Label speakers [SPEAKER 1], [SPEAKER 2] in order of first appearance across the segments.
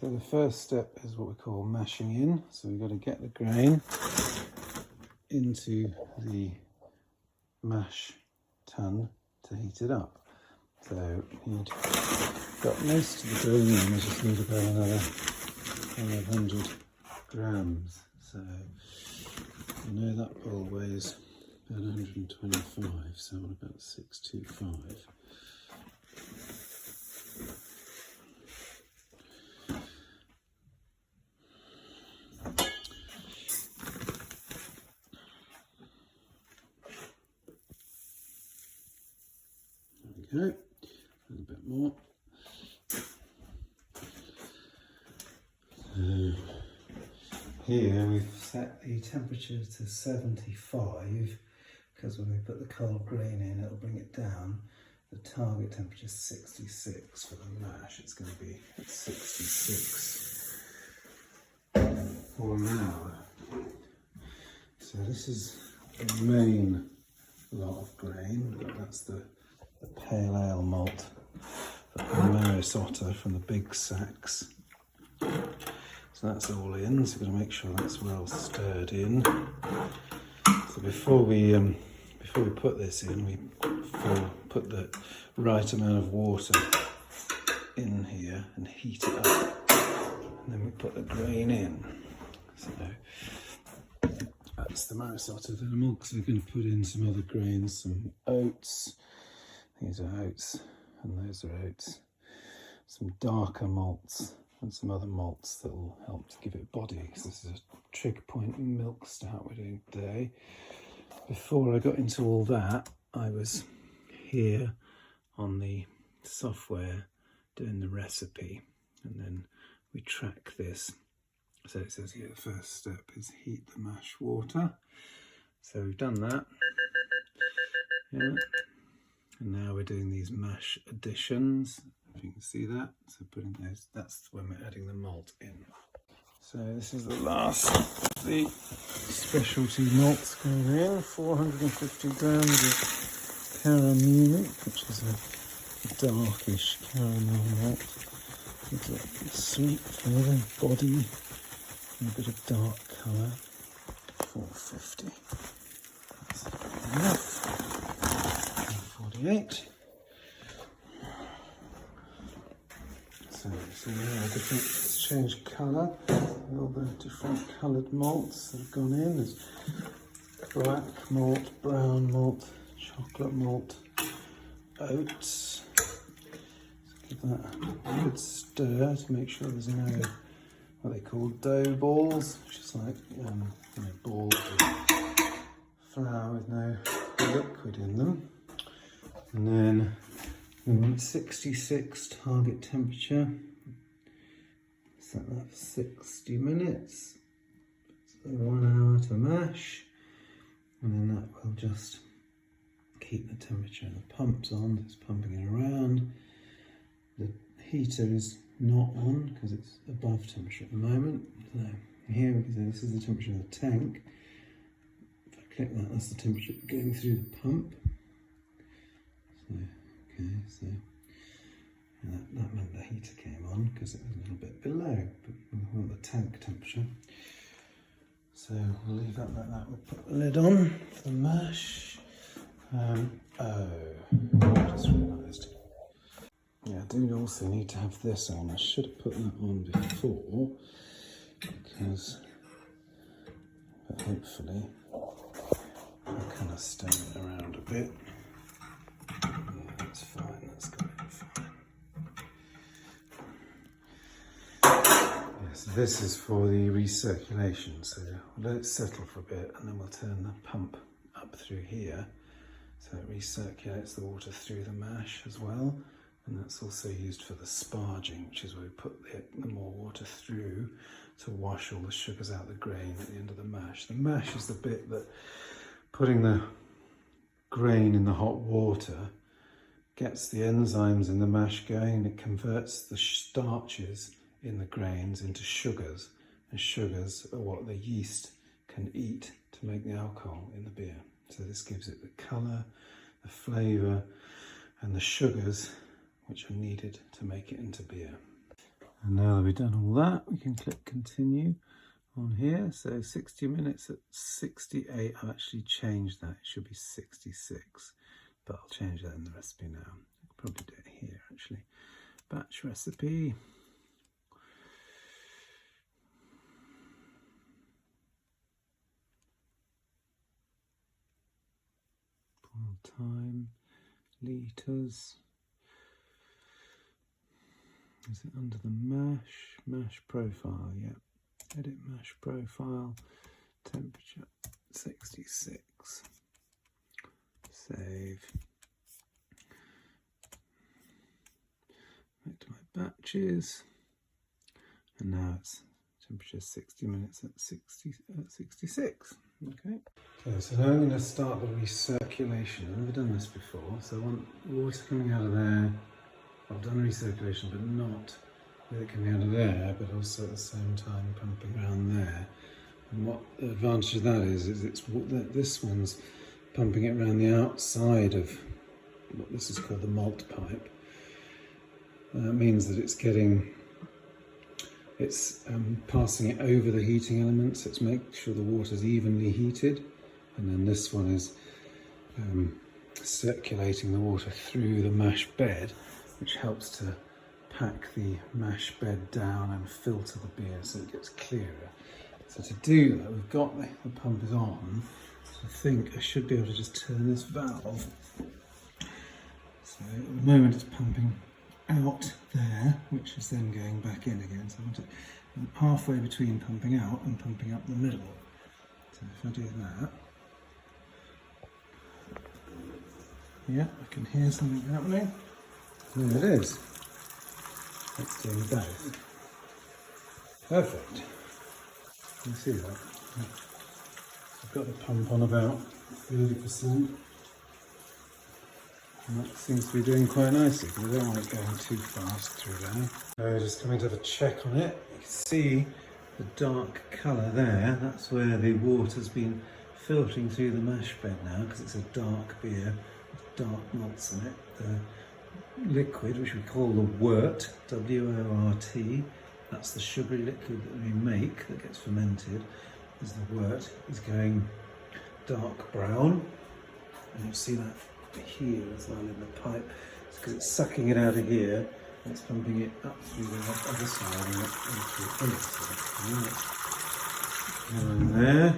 [SPEAKER 1] So the first step is what we call mashing in. So we've got to get the grain into the mash tun to heat it up. So you've got most of the grain in, I just need about another 100 grams. So I know that bowl weighs about 125, so I'm about 625. There we go, a little bit more. So here we've set the temperature to 75 because when we put the cold grain in it'll bring it down. The target temperature is 66 for the mash. It's going to be at 66 for an hour. So this is the main lot of grain. That's the pale ale malt, the Maris Otter from the big sacks. So that's all in, so we've got to make sure that's well stirred in. So before we put this in, we put the right amount of water in here and heat it up. And then we put the grain in. So that's the Maris Otter thermal, because we're going to put in some other grains, some oats. These are oats, and those are oats. Some darker malts, and some other malts that will help to give it body, because this is a Trig Point milk stout we're doing today. Before I got into all that, I was here on the software doing the recipe, and then we track this. So it says here the first step is heat the mash water. So we've done that. Yeah. And now we're doing these mash additions. If you can see that, so putting those, that's when we're adding the malt in. So this is the last of the specialty malts going in, 450 grams of caramel, which is a darkish caramel malt. Gives it a sweet flavour, body, and a bit of dark colour. 450. That's enough. 48. So now it's changed colour. All the different coloured malts that have gone in. There's black malt, brown malt, chocolate malt, oats. So give that a good stir to make sure there's no what they call dough balls, which is like balls of flour with no liquid in them. And then we want 66 target temperature. Set that for 60 minutes. So 1 hour to mash. And then that will just keep the temperature. The pump's on, it's pumping it around. The heater is not on because it's above temperature at the moment. So here we can see this is the temperature of the tank. If I click that, that's the temperature going through the pump. So, okay, so that meant the heater came on because it was a little bit below, but we want the tank temperature. So we'll leave that like that. We'll put the lid on for the mash. I just realised. Yeah, I do also need to have this on. I should have put that on before, because but hopefully I'll kind of stir it around a bit. Yeah, that's fine, that's going to be fine. Yeah, so this is for the recirculation, so we'll let it settle for a bit and then we'll turn the pump up through here so it recirculates the water through the mash as well. And that's also used for the sparging, which is where we put the more water through to wash all the sugars out of the grain at the end of the mash. The mash is the bit that putting the grain in the hot water gets the enzymes in the mash going, and it converts the starches in the grains into sugars, and sugars are what the yeast can eat to make the alcohol in the beer. So this gives it the colour, the flavour and the sugars which are needed to make it into beer. And now that we've done all that, we can click continue on here. So 60 minutes at 68. I've actually changed that. It should be 66, but I'll change that in the recipe now. I could probably do it here actually. Batch recipe. Boil time, litres. Is it under the mash profile? Yep. Edit mash profile, temperature 66. Save. Back to my batches, and now it's temperature 60 minutes at 66. Okay. Okay, so now I'm going to start the recirculation. I've never done this before, so I want water coming out of there. I've done recirculation, but not with it coming out of there, but also at the same time pumping around there. And what the advantage of that is this one's pumping it around the outside of what this is called the malt pipe. That means that it's passing it over the heating elements, so it's making sure the water's evenly heated, and then this one is circulating the water through the mash bed, which helps to pack the mash bed down and filter the beer so it gets clearer. So to do that, we've got the pump is on. So I think I should be able to just turn this valve. So at the moment it's pumping out there, which is then going back in again. So I want it halfway between pumping out and pumping up the middle. So if I do that, yeah, I can hear something happening. There it is. It's doing both. Perfect. You can see that. I've got the pump on about 30%. And that seems to be doing quite nicely, because I don't want it going too fast through there. So just coming to have a check on it. You can see the dark colour there. That's where the water's been filtering through the mash bed now, because it's a dark beer with dark malts in it. The liquid, which we call the wort, W-O-R-T, that's the sugary liquid that we make that gets fermented, is the wort, is going dark brown. And you'll see that here as well in the pipe. It's because it's sucking it out of here and it's pumping it up through the other side and into the finish. And there,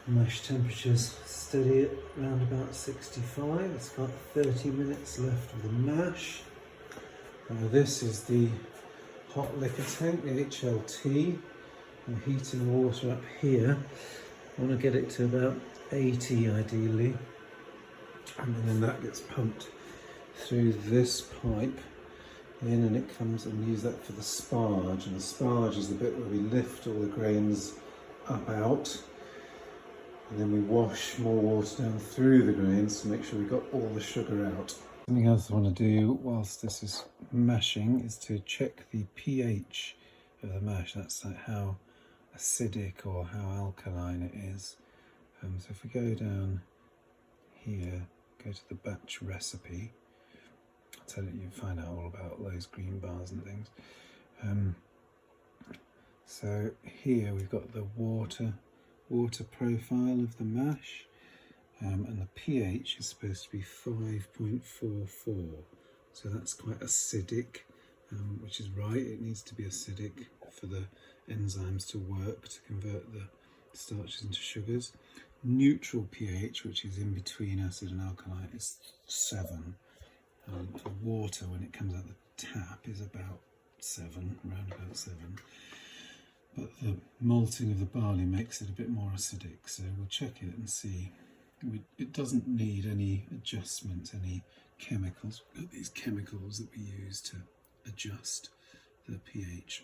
[SPEAKER 1] mash temperature's steady at around about 65. It's got 30 minutes left of the mash. This is the hot liquor tank, the HLT. I'm heating water up here. I want to get it to about 80 ideally, and then that gets pumped through this pipe in, and it comes, and use that for the sparge. And the sparge is the bit where we lift all the grains up out, and then we wash more water down through the grains to make sure we got all the sugar out. Something else I want to do whilst this is mashing is to check the pH of the mash. That's like how acidic or how alkaline it is. So if we go down here, go to the batch recipe, I'll tell you, you'll find out all about those green bars and things. So here we've got the water profile of the mash, and the pH is supposed to be 5.44, so that's quite acidic, which is right. It needs to be acidic for the enzymes to work to convert the starches into sugars. Neutral pH, which is in between acid and alkaline, is 7. The water, when it comes out the tap, is about 7, around about 7. But the malting of the barley makes it a bit more acidic, so we'll check it and see. It doesn't need any adjustments, any chemicals. We've got these chemicals that we use to adjust the pH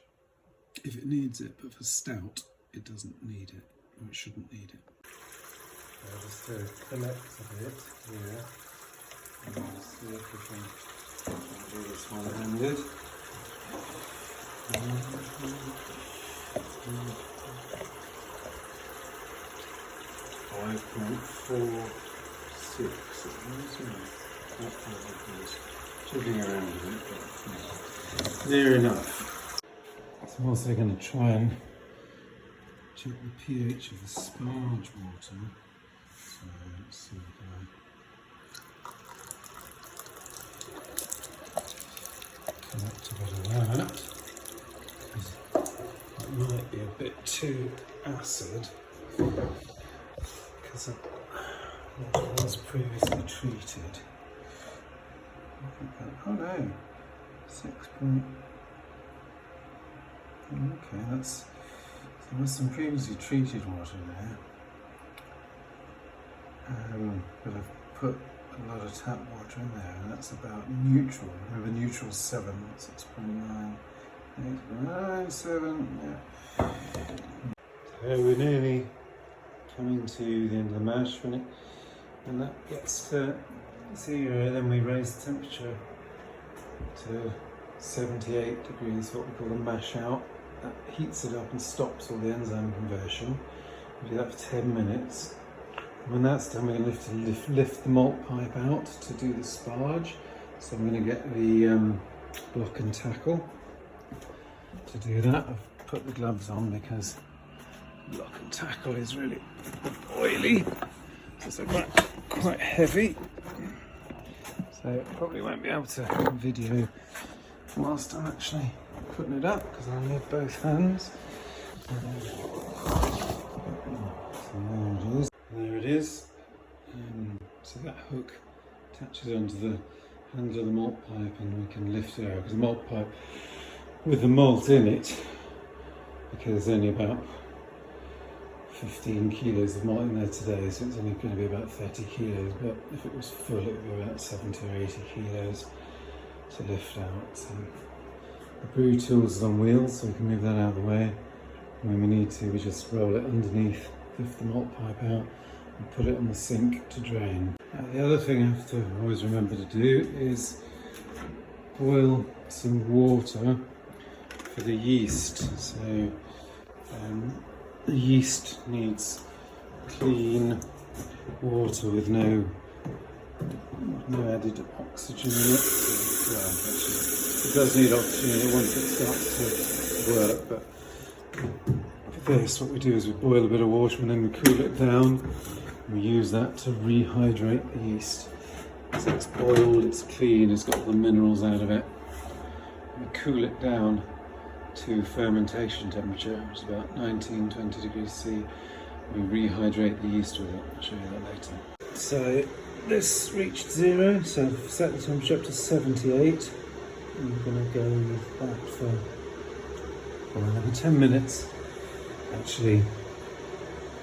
[SPEAKER 1] if it needs it, but for stout it doesn't need it, or it shouldn't need it. I'll just collect a bit here, and I'll see if we can do this one-handed. 5.46. Not jiggling around a bit, but near enough. So I'm also going to try and check the pH of the sparge water. So let's see if I connect a bit of that, because it might be a bit too acid, because it was previously treated. Oh no, 6 point. Okay, that's, so there's some previously treated water there. But I've put a lot of tap water in there, and that's about neutral. Remember, neutral 7, 6.9, 8.9, 7. Yeah. So we're nearly coming to the end of the mash. When that gets to 0, then we raise the temperature to 78 degrees, what we call the mash out. That heats it up and stops all the enzyme conversion. We do that for 10 minutes. And when that's done, we're going to lift the malt pipe out to do the sparge. So I'm going to get the block and tackle to do that. I've put the gloves on because block and tackle is really oily. So it's quite heavy. So I probably won't be able to video whilst I'm actually putting it up, because I need both hands. So there it is. So that hook attaches onto the handle of the malt pipe, and we can lift it out, because the malt pipe with the malt in it, because there's only about 15 kilos of malt in there today, so it's only going to be about 30 kilos, but if it was full it would be about 70 or 80 kilos to lift out. So the BrewTools is on wheels, so we can move that out of the way. And when we need to, we just roll it underneath, lift the malt pipe out and put it on the sink to drain. Now, the other thing I have to always remember to do is boil some water for the yeast. So the yeast needs clean water with no added oxygen in it. So, well, actually, it does need oxygen in it once it starts to work, but for this, what we do is we boil a bit of water and then we cool it down. We use that to rehydrate the yeast. So it's boiled, it's clean, it's got all the minerals out of it. We cool it down to fermentation temperature, which is about 19-20 degrees C. We rehydrate the yeast with it. I'll show you that later. So this reached 0, so I've set the temperature up to 78. I'm going to go with that for another 10 minutes. Actually,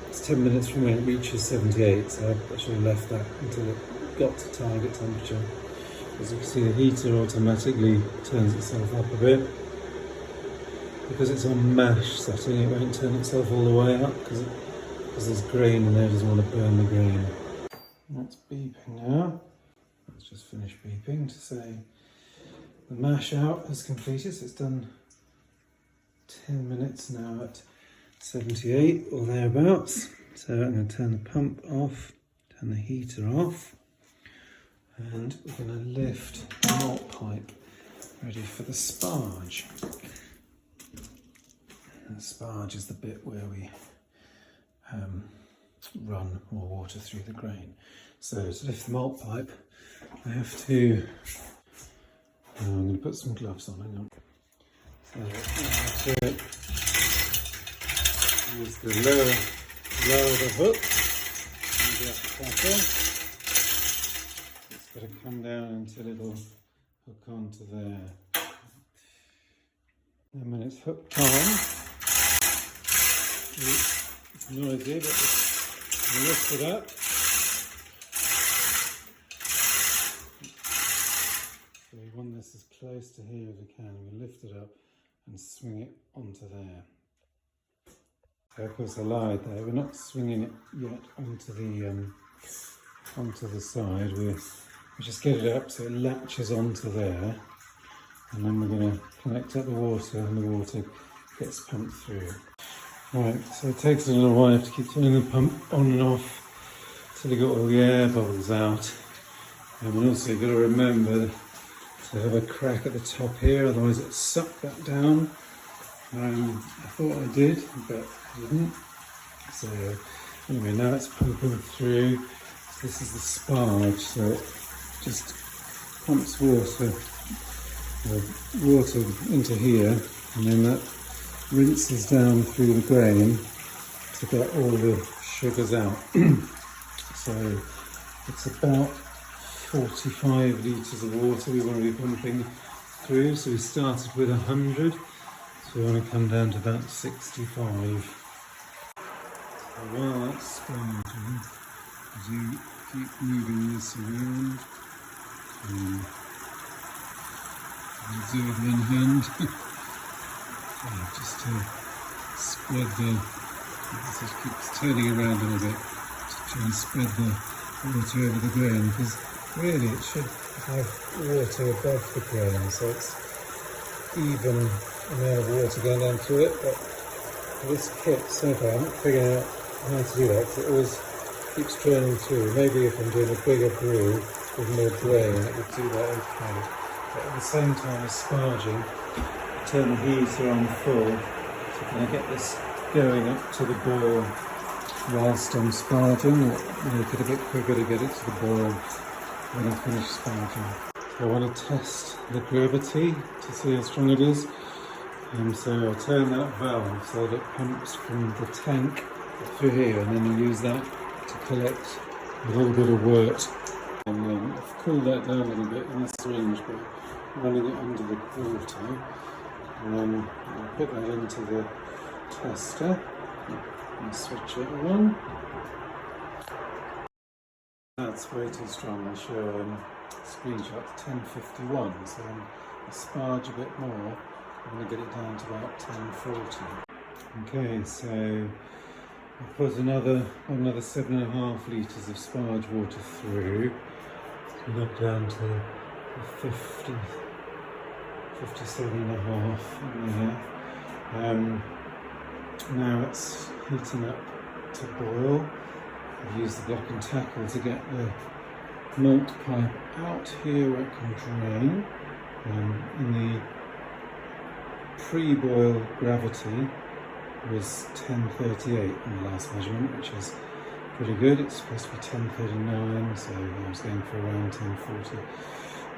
[SPEAKER 1] it's 10 minutes from when it reaches 78, so I've actually left that until it got to target temperature. As you can see, the heater automatically turns itself up a bit. Because it's on mash setting, it won't turn itself all the way up because there's grain in there, it doesn't want to burn the grain. That's beeping now. Let's just finish beeping to say the mash out is completed. So it's done 10 minutes now at 78 or thereabouts. So I'm going to turn the pump off, turn the heater off, and we're going to lift the malt pipe ready for the sparge. And the sparge is the bit where we run more water through the grain. So to lift the malt pipe, I have to, I'm going to put some gloves on, hang on. So to use the lower the hook, and the upper tackle. It's got to come down until it'll hook onto there. And when it's hooked on, it's noisy, but we lift it up. So we want this as close to here as we can. We lift it up and swing it onto there. So of course I lied there. We're not swinging it yet onto the side. We just get it up so it latches onto there, and then we're going to connect up the water, and the water gets pumped through. Right, so it takes a little while. You have to keep turning the pump on and off till you got all the air bubbles out. And also you've got to remember to have a crack at the top here, otherwise it sucked that down. I thought I did, but I didn't. So anyway, now it's pumping through. This is the Sparge, so it just pumps water into here, and then that rinses down through the grain to get all the sugars out. So it's about 45 litres of water we want to be pumping through. So we started with 100, so we want to come down to about 65. So while that's sparging, as you keep moving this around, do it with one hand, just to spread it just keeps turning around a little bit to try and spread the water over the grain, because really it should have water above the grain, so it's even amount of water going down through it. But this kit, so far, I haven't figured out how to do that, because it always keeps draining through. Maybe if I'm doing a bigger brew with more grain, it would do that okay. But at the same time as sparging, turn the heater on full, so can I get this going up to the boil whilst I'm sparging, or make it a bit quicker to get it to the boil when I finish sparging. So I want to test the gravity to see how strong it is. So I'll turn that valve so that it pumps from the tank through here, and then you use that to collect a little bit of wort. And I've cooled that down a little bit in the syringe, but running it under the water, and then I'll put that into the tester and switch it on. That's way too strong. I'll show a screenshot, 1051, so I'll sparge a bit more. I'm going to get it down to about 1040. Okay, so I'll put another 7.5 litres of sparge water through. So we got down to 57.5 in there. Now it's heating up to boil. I've used the block and tackle to get the malt pipe out here where it can drain. In the pre-boil gravity was 1038 in the last measurement, which is pretty good. It's supposed to be 1039, so I was going for around 1040.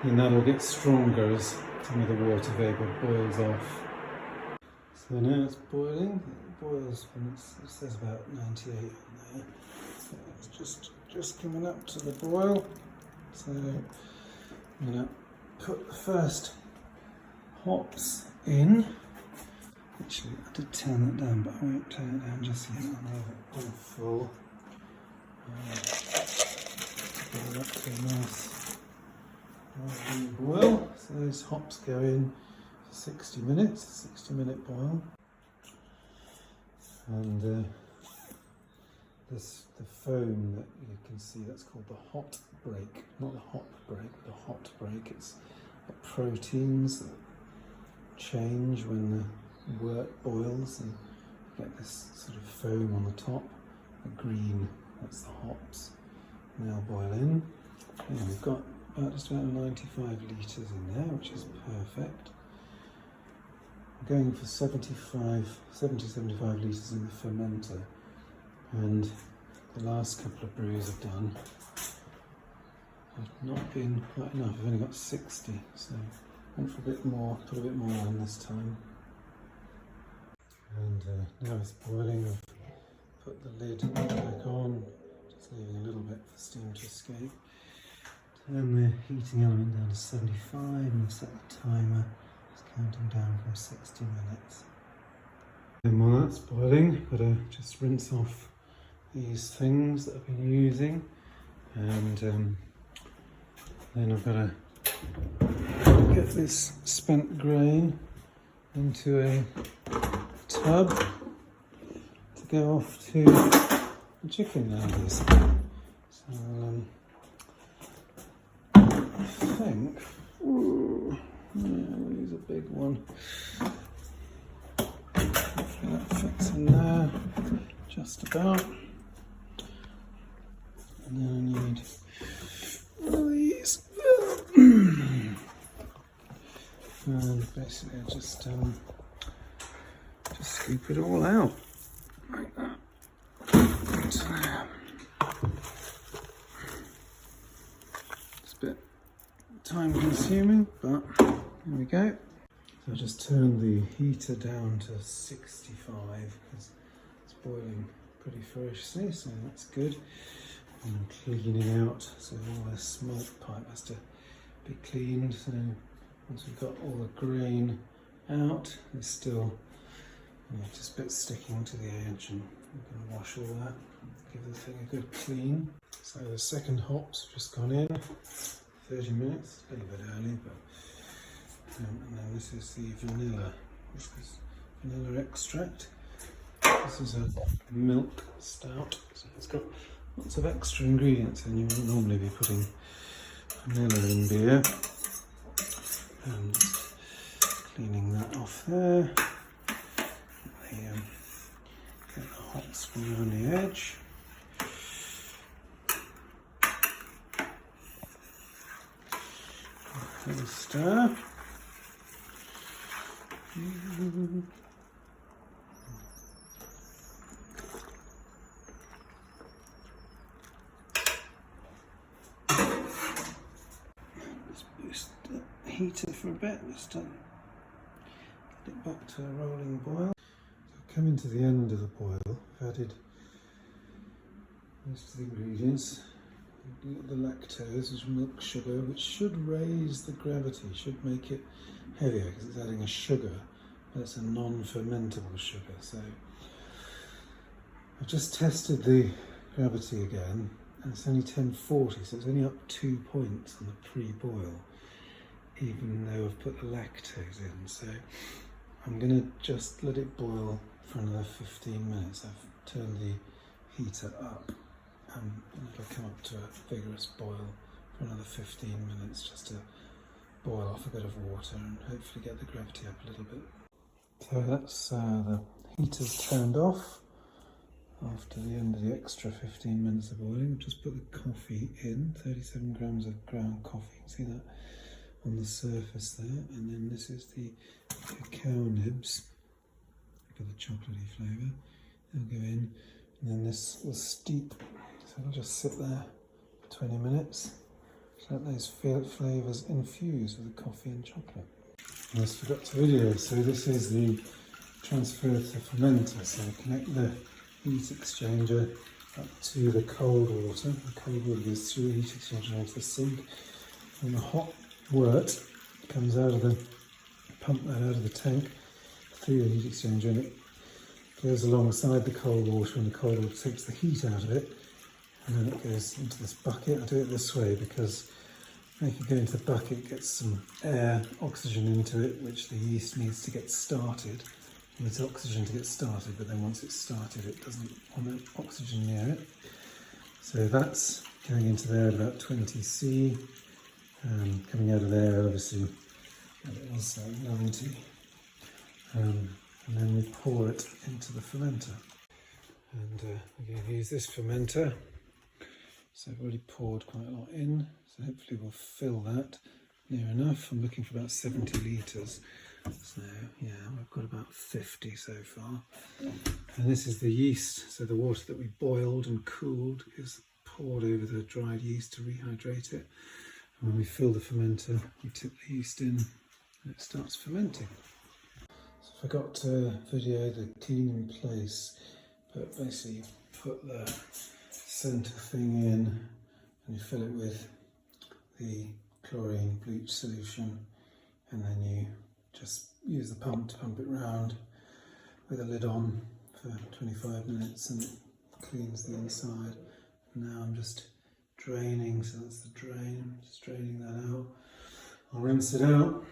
[SPEAKER 1] And that'll get stronger as some of the water vapour boils off. So now it's boiling. It boils when it says about 98 on there. So it's just coming up to the boil. So I'm going to put the first hops in. Actually, I did turn that down, but I won't turn it down just yet. I'll leave it on full. Boil up to a nice boil. So those hops go in for 60 minutes, 60-minute boil. And the foam that you can see, that's called the hot break. Not the hop break, the hot break. It's the proteins that change when the wort boils, and you get this sort of foam on the top. The green, that's the hops. And they'll boil in. And we've got just about 95 litres in there, which is perfect. I'm going for 70-75 litres in the fermenter, and the last couple of brews I've done have not been quite enough. I've only got 60, so I went for a bit more, put a bit more on this time. And now it's boiling. I've put the lid back on, just leaving a little bit for steam to escape. Turn the heating element down to 75 and set the timer. It's counting down from 60 minutes. And while that's boiling, I've got to just rinse off these things that I've been using, and then I've got to get this spent grain into a tub to go off to the chicken nowadays. So I think, we'll use a big one. Hopefully that fits in there just about. And then I need one of these. basically I just scoop it all out like that. It's a bit time consuming, but here we go. So I just turned the heater down to 65 because it's boiling pretty ferociously, so that's good. And I'm cleaning out, so all this malt pipe has to be cleaned. So once we've got all the grain out, there's still just bits sticking to the edge, and we're going to wash all that, give the thing a good clean. So the second hops have just gone in, 30 minutes, a little bit early, but and then this is the vanilla. This is vanilla extract. This is a milk stout, so it's got lots of extra ingredients, and you wouldn't normally be putting vanilla in beer. And just cleaning that off there. Get the hops from around the edge. Little stir. Let's boost the heater for a bit. Just get it back to a rolling boil. So coming to the end of the boil, I've added most of the ingredients. The lactose, which is milk sugar, which should raise the gravity, should make it heavier because it's adding a sugar, but it's a non-fermentable sugar. So I've just tested the gravity again, and it's only 1040, so it's only up 2 points on the pre-boil, even though I've put the lactose in. So I'm going to just let it boil for another 15 minutes. I've turned the heater up. And it'll come up to a vigorous boil for another 15 minutes, just to boil off a bit of water and hopefully get the gravity up a little bit. So that's the heater's turned off after the end of the extra 15 minutes of boiling. I've just put the coffee in, 37 grams of ground coffee. You can see that on the surface there. And then this is the cacao nibs for the chocolatey flavour. They'll go in, and then this will steep. So it'll just sit there for 20 minutes, just let those flavours infuse with the coffee and chocolate. I almost forgot to video, so this is the transfer to fermenter. So connect the heat exchanger up to the cold water. The cold water goes through the heat exchanger into the sink, and the hot wort comes out of the, pump that out of the tank through the heat exchanger, and it goes alongside the cold water, and the cold water takes the heat out of it. And then it goes into this bucket. I do it this way because if you go into the bucket, it gets some air, oxygen into it, which the yeast needs to get started. It needs oxygen to get started, but then once it's started, it doesn't want oxygen near it. So that's going into there at about 20 C. Coming out of there, obviously, it was 90. And then we pour it into the fermenter. And we're going to use this fermenter. So I've already poured quite a lot in, so hopefully we'll fill that near enough. I'm looking for about 70 litres, so yeah, I've got about 50 so far. And this is the yeast, so the water that we boiled and cooled is poured over the dried yeast to rehydrate it. And when we fill the fermenter, we tip the yeast in and it starts fermenting. So I forgot to video the cleaning place, but basically you put the centre thing in and you fill it with the chlorine bleach solution, and then you just use the pump to pump it round with a lid on for 25 minutes and it cleans the inside. And now I'm just draining, so that's the drain, just draining that out. I'll rinse it out,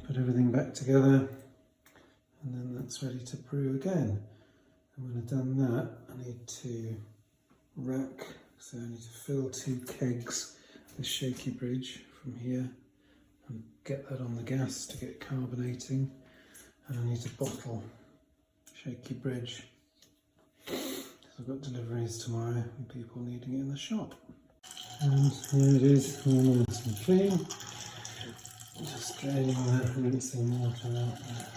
[SPEAKER 1] put everything back together, and then that's ready to brew again. And when I've done that, I need to rack, so I need to fill 2 kegs with shaky bridge from here and get that on the gas to get carbonating, and I need to bottle shaky bridge because I've got deliveries tomorrow and people needing it in the shop. And here it is, all nice and clean. Just draining the rinsing water out there.